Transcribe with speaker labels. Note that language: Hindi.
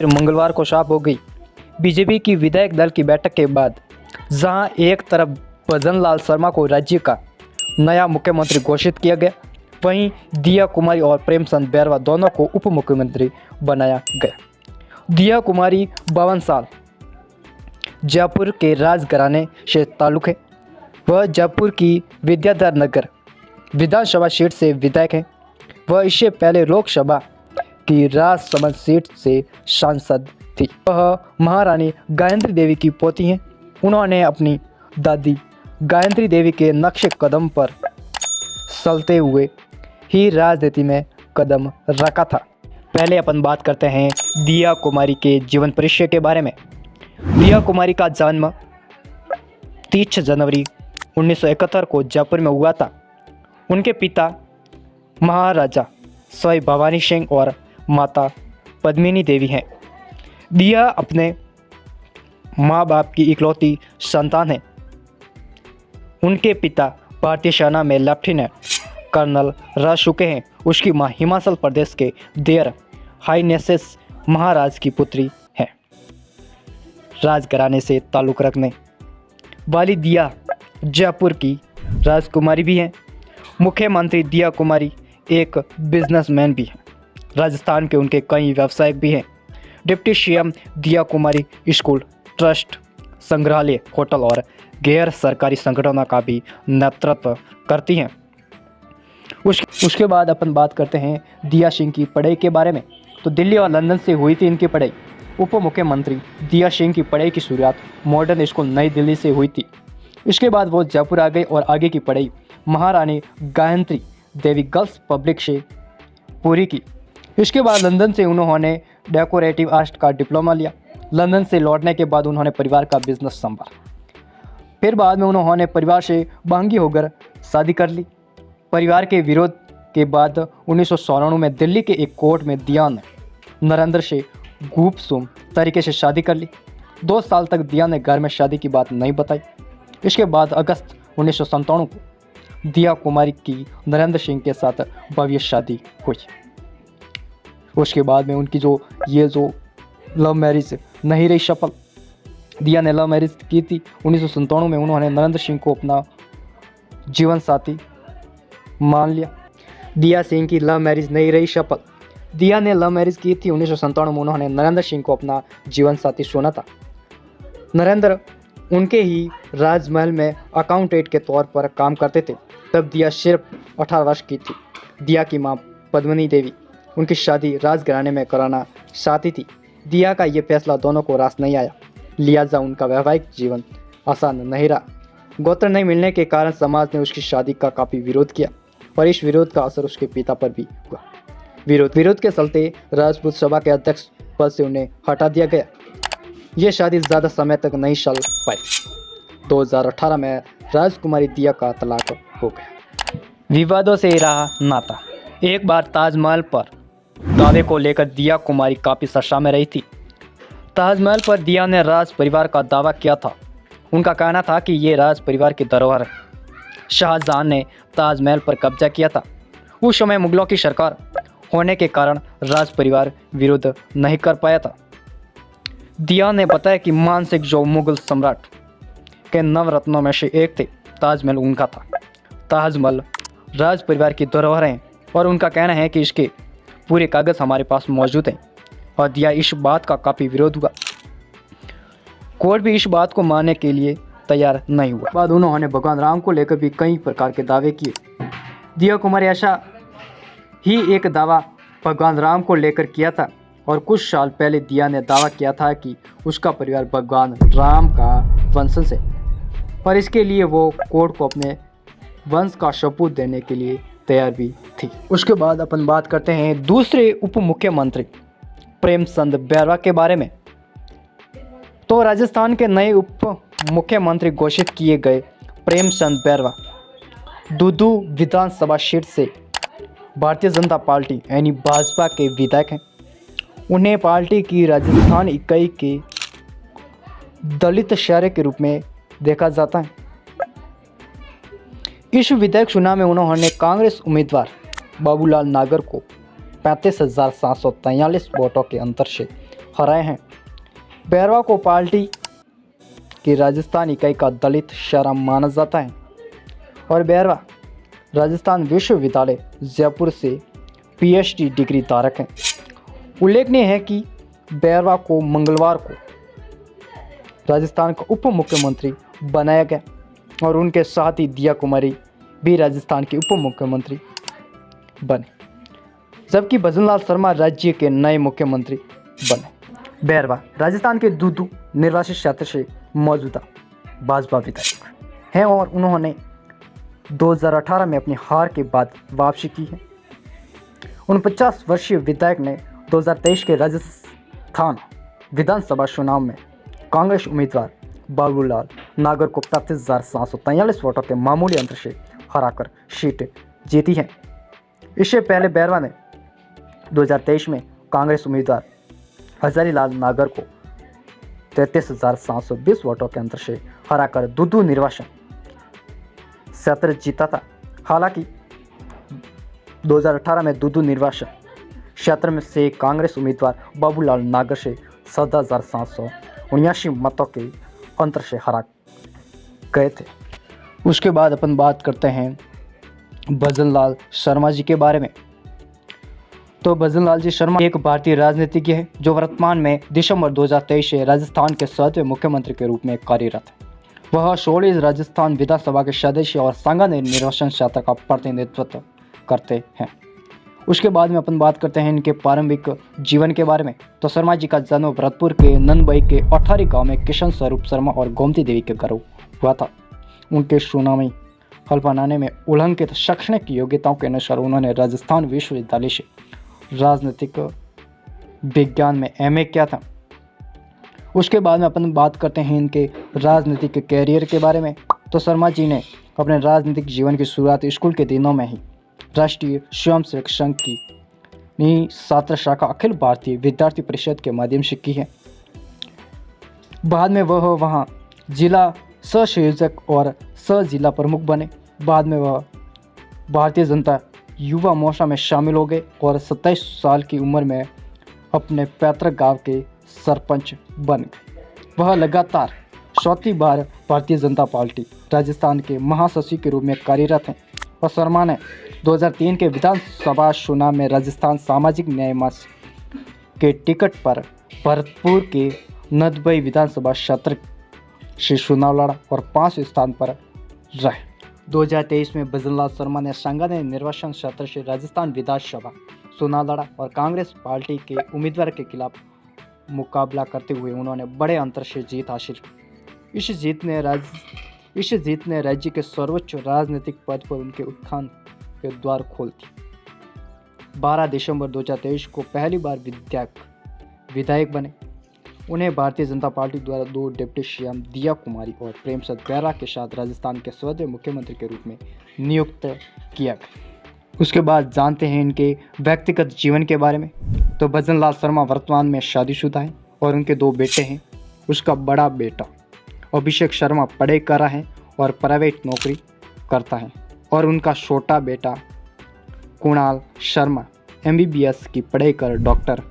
Speaker 1: फिर मंगलवार को शाप हो गई। बीजेपी की विधायक दल की बैठक के बाद जहां एक तरफ भजन लाल शर्मा को राज्य का नया मुख्यमंत्री घोषित किया गया, वहीं दिया कुमारी और प्रेमचंद बैरवा दोनों को उप मुख्यमंत्री बनाया गया। दिया कुमारी 52 साल, जयपुर के राजघराने से ताल्लुक़ है। वह जयपुर की विद्याधर नगर विधानसभा सीट से विधायक है। वह इससे पहले लोकसभा की राजसमंद सीट से सांसद थी। वह महारानी गायत्री देवी की पोती हैं। उन्होंने अपनी दादी गायत्री देवी के नक्शे कदम पर चलते हुए ही राजनीति में कदम रखा था। पहले अपन बात करते हैं दिया कुमारी के जीवन परिचय के बारे में। दिया कुमारी का जन्म 30 जनवरी 1971 को जयपुर में हुआ था। उनके पिता महाराजा सवाई भवानी सिंह और माता पद्मिनी देवी हैं। दिया अपने माँ बाप की इकलौती संतान है। उनके पिता भारतीय सेना में लेफ्टिनेंट कर्नल रह चुके हैं। उसकी माँ हिमाचल प्रदेश के देयर हाईनेसेस महाराज की पुत्री हैं। राजघराने से ताल्लुक़ रखने वाली दिया जयपुर की राजकुमारी भी हैं। मुख्यमंत्री दिया कुमारी एक बिजनेसमैन भी हैं। राजस्थान के उनके कई व्यवसायिक भी हैं। डिप्टी सीएम दिया कुमारी स्कूल, ट्रस्ट, संग्रहालय, होटल और गैर सरकारी संगठनों का भी नेतृत्व करती हैं। उसके बाद अपन बात करते हैं दिया सिंह की पढ़ाई के बारे में। तो दिल्ली और लंदन से हुई थी इनकी पढ़ाई। उप मुख्यमंत्री दिया सिंह की पढ़ाई की शुरुआत मॉडर्न स्कूल नई दिल्ली से हुई थी। इसके बाद वो जयपुर आ गए और आगे की पढ़ाई महारानी गायत्री देवी गर्ल्स पब्लिक से पूरी की। इसके बाद लंदन से उन्होंने डेकोरेटिव आर्ट का डिप्लोमा लिया। लंदन से लौटने के बाद उन्होंने परिवार का बिजनेस संभाला। फिर बाद में उन्होंने परिवार से बांगी होकर शादी कर ली। परिवार के विरोध के बाद 1994 में दिल्ली के एक कोर्ट में दिया ने नरेंद्र से गुपसुम तरीके से शादी कर ली। 2 साल तक दिया ने घर में शादी की बात नहीं बताई। इसके बाद अगस्त 1997 को दिया कुमारी की नरेंद्र सिंह के साथ भव्य शादी हुई। उसके बाद में उनकी जो लव मैरिज नहीं रही सफल। दिया ने लव मैरिज की थी 1997 में। उन्होंने नरेंद्र सिंह को अपना जीवन साथी मान लिया। दिया सिंह की लव मैरिज नहीं रही सफल। दिया ने लव मैरिज की थी 1997 में। उन्होंने नरेंद्र सिंह को अपना जीवन साथी चुना था। नरेंद्र उनके ही राजमहल में अकाउंटेंट के तौर पर काम करते थे। तब दिया सिर्फ 18 वर्ष की थी। दिया की मां पद्मिनी देवी उनकी शादी राजघराने में कराना चाहती थी। दिया का ये फैसला दोनों को रास नहीं आया, लिहाजा उनका वैवाहिक जीवन आसान नहीं रहा। गोत्र नहीं मिलने के कारण समाज ने उसकी शादी का काफ़ी विरोध किया और इस विरोध का असर उसके पिता पर भी हुआ। विरोध के चलते राजपूत सभा के अध्यक्ष पद से उन्हें हटा दिया गया। ये शादी ज़्यादा समय तक नहीं चल पाई। 2018 में राजकुमारी दिया का तलाक हो गया। विवादों से रहा नाता। एक बार ताजमहल पर दावे को लेकर दिया कुमारी काफ़ी चर्चा में रही थी। ताजमहल पर दिया ने राज परिवार का दावा किया था। उनका कहना था कि ये राज परिवार की धरोहर है। शाहजहां ने ताजमहल पर कब्जा किया था। उस समय मुगलों की सरकार होने के कारण राज परिवार विरोध नहीं कर पाया था। दिया ने बताया कि मानसिंह जो मुगल सम्राट के नवरत्नों में से एक थे, ताजमहल उनका था। ताजमहल राज परिवार की धरोहर है और उनका कहना है कि इसके पूरे कागज हमारे पास मौजूद हैं। और दिया इस बात का काफ़ी विरोध हुआ। कोर्ट भी इस बात को मानने के लिए तैयार नहीं हुआ। बाद उन्होंने भगवान राम को लेकर भी कई प्रकार के दावे किए। दिया कुमारी ऐसा ही एक दावा भगवान राम को लेकर किया था और कुछ साल पहले दिया ने दावा किया था कि उसका परिवार भगवान राम का वंशज है और इसके लिए वो कोर्ट को अपने वंश का सबूत देने के लिए तैयार भी थी। उसके बाद अपन बात करते हैं दूसरे उप मुख्यमंत्री प्रेमचंद बैरवा के बारे में। तो राजस्थान के नए उप मुख्यमंत्री घोषित किए गए प्रेमचंद बैरवा दूदू विधानसभा सीट से भारतीय जनता पार्टी यानी भाजपा के विधायक हैं। उन्हें पार्टी की राजस्थान इकाई के दलित शहर के रूप में देखा जाता है। इस विधायक चुनाव में उन्होंने कांग्रेस उम्मीदवार बाबूलाल नागर को 35,743 वोटों के अंतर से हराए हैं। बैरवा को पार्टी की राजस्थान इकाई का दलित शहरा माना जाता है और बैरवा राजस्थान विश्वविद्यालय जयपुर से पीएचडी डिग्री धारक हैं। उल्लेखनीय है कि बैरवा को मंगलवार को राजस्थान का उप मुख्यमंत्री बनाया गया और उनके साथ ही दिया कुमारी भी राजस्थान के उप मुख्यमंत्री बने, जबकि भजनलाल शर्मा राज्य के नए मुख्यमंत्री बने। बैरवा राजस्थान के दूदू निर्वाचित क्षेत्र से मौजूदा भाजपा विधायक हैं और उन्होंने 2018 में अपनी हार के बाद वापसी की है। 49 वर्षीय विधायक ने 2023 के राजस्थान विधानसभा चुनाव में कांग्रेस उम्मीदवार बाबूलाल नागर को 35,743 वोटों के मामूली अंतर से हराकर सीट जीती है। इससे पहले बैरवा ने 2023 में कांग्रेस उम्मीदवार हजारीलाल नागर को 33,720 वोटों के अंतर से हराकर दूदू निर्वाचन क्षेत्र जीता था। हालांकि 2018 में दूदू निर्वाचन क्षेत्र में से कांग्रेस उम्मीदवार बाबूलाल नागर से 14,779 मतों के अंतर से हरा गए थे। उसके बाद अपन बात करते हैं भजनलाल शर्मा जी के बारे में। तो भजनलाल जी शर्मा एक भारतीय राजनीतिज्ञ है जो वर्तमान में दिसंबर 2023 से राजस्थान के 7वें मुख्यमंत्री के रूप में कार्यरत है। वह 16 राजस्थान विधानसभा के सदस्य और सांगानेर निर्वाचन क्षेत्र का प्रतिनिधित्व करते हैं। उसके बाद में अपन बात करते हैं इनके प्रारंभिक जीवन के बारे में। तो शर्मा जी का जन्म भरतपुर के नंदबई के अठारी गांव में किशन स्वरूप शर्मा और गोमती देवी के घर हुआ था। उनके सुनामी हल बनाने में उल्लंघित शैक्षणिक योग्यताओं के अनुसार उन्होंने राजस्थान विश्वविद्यालय से राजनीतिक विज्ञान में एमए किया था। उसके बाद में अपन बात करते हैं इनके राजनीतिक कैरियर के बारे में। तो शर्मा जी ने अपने राजनीतिक जीवन की शुरुआत स्कूल के दिनों में ही राष्ट्रीय स्वयंसेवक संघ की छात्र शाखा अखिल भारतीय विद्यार्थी परिषद के माध्यम से की है। बाद में वह वहां जिला सहसंयोजक और सह जिला प्रमुख बने। बाद में वह भारतीय जनता युवा मोर्चा में शामिल हो गए और 27 साल की उम्र में अपने पैतृक गांव के सरपंच बन गए। वह लगातार चौथी बार भारतीय जनता पार्टी राजस्थान के महासचिव के रूप में कार्यरत हैं और शर्मा ने 2003 के विधानसभा चुनाव में राजस्थान सामाजिक न्याय मंच के टिकट पर भरतपुर के नंदबई विधानसभा क्षेत्र से चुनाव लड़ा और 5 स्थान पर रहे। 2023 में भजनलाल शर्मा ने सांगानेर निर्वाचन क्षेत्र से राजस्थान विधानसभा चुनाव लड़ा और कांग्रेस पार्टी के उम्मीदवार के खिलाफ मुकाबला करते हुए उन्होंने बड़े अंतर से जीत हासिल की। इस जीत ने राज्य के सर्वोच्च राजनीतिक पद पर उनके उत्थान के द्वार खोल दिए। 12 दिसंबर 2023 को पहली बार विधायक बने। उन्हें भारतीय जनता पार्टी द्वारा 2 डिप्टी सीएम दिया कुमारी और प्रेमचंद बैरा के साथ राजस्थान के 7वें मुख्यमंत्री के रूप में नियुक्त किया गया। उसके बाद जानते हैं इनके व्यक्तिगत जीवन के बारे में। तो भजनलाल शर्मा वर्तमान में शादीशुदा हैं और उनके 2 बेटे हैं। उसका बड़ा बेटा अभिषेक शर्मा पढ़ाई कर रहा है और प्राइवेट नौकरी करता है और उनका छोटा बेटा कुणाल शर्मा MBBS की पढ़ाई कर डॉक्टर